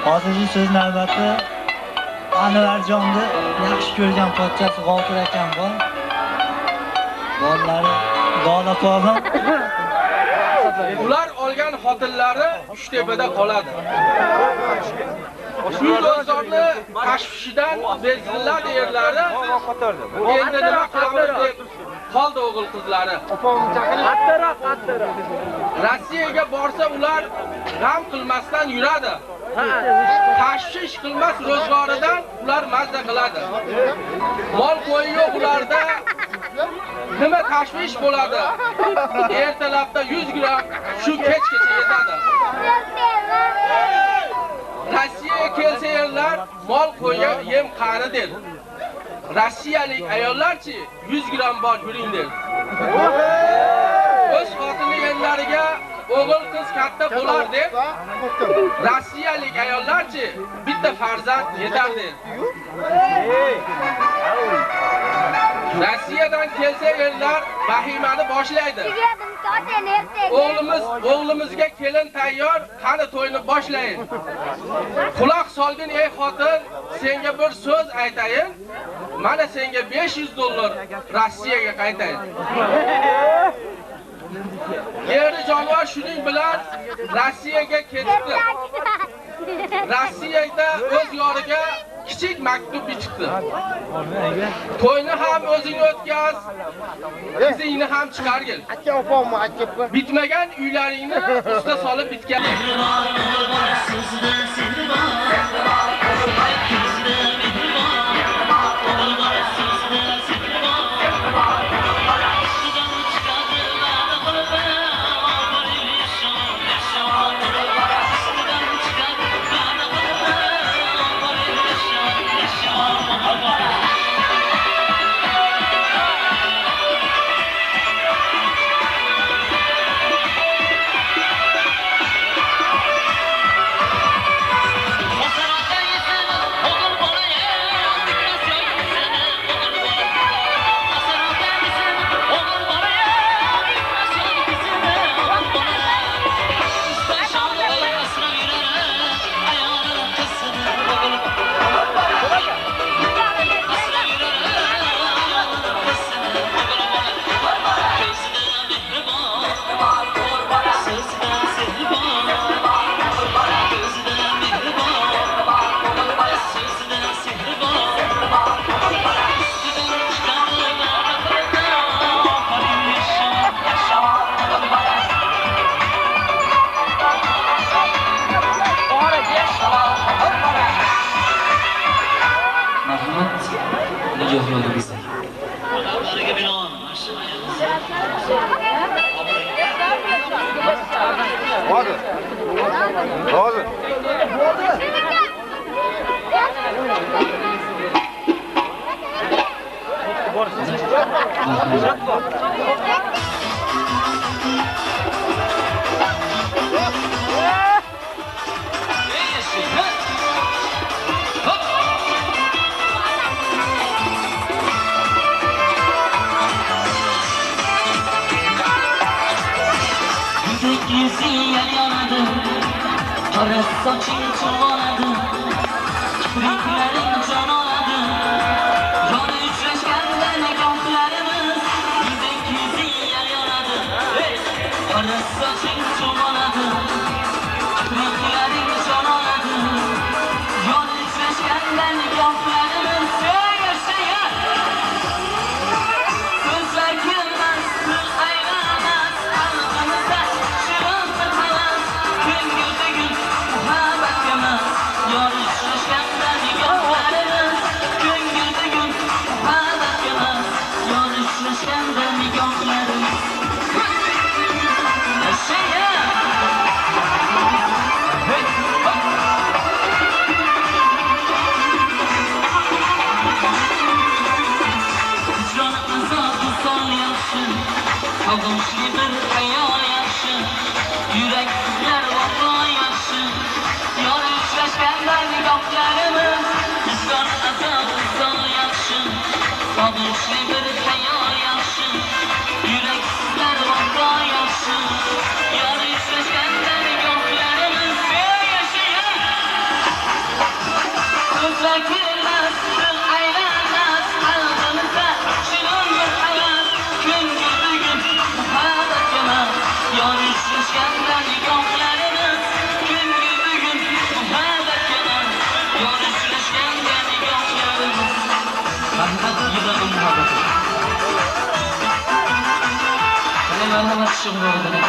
Hozirgi so'z navbati Anvarjonni yaxshi ko'rgan pochchasi G'ofur akam bor. Bolalari Bola tog'im. Ular olgan xotinlari Uchtepada qoladi. Shu do'stlarni tashvishidan bezg'illadi erlari. Endi nima qilamiz deb qoldi o'g'il qizlari. Qattiroq. Rossiyaga borsa ular g'am qilmasdan yuradi. Tashvish qilmas ro'zg'oridan ular mazza qiladi. Mol qo'yi yo'q ularda. Nima tashvish bo'ladi? Ertalabda 100 gram, shu kechgacha yetadi. Rossiyaga kelsa yerlar mol qo'yga yem qani der. Rossiyalik ayollarchi 100 gram bor yuring der. O'z xotini yerlariga o'g'il qiz katta bo'lar deb Rossiyalik ayollarchi bitta farzand yetar der. Rossiyadan kelsa yerlar vahimani boshlaydi. O'g'limizga kelin tayyor, qani to'yni boshlaydi. Quloq solgin ey xotin, senga bir so'z aytayin. Mana senga $500 Rossiyaga qaytayin. Yerli jonivor shuning bilan Rossiyaga ketdi. Rossiyada o'z yoriga kichik maktub chiqdi. To'yni ham o'zing o'tkaz, qizingni ham chiqargil. Aka opamni aytib. Bitmagan uylaringni usta solib bitgan. Soching cho'g'oladi, kipriklaring jon oladi. Yoni uchrashganda nigohlarimiz yuzing yonadi. Qora soching cho'g'oladi, kipriklaring jon oladi. Yoni uchrashganda nigohlarimiz yashayar. Ko'zlar kelmas, til aylamas, qalbimizda shirin qilas. Ko'ngildagi muhabbat emas, Şarkıma çıkıyor oldu.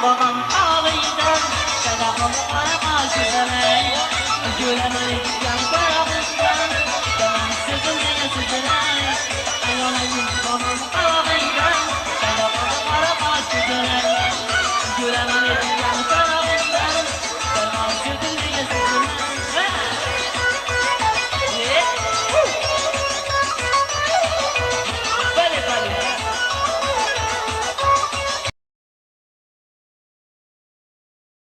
Babam ağlaydı, şarabım bana karşı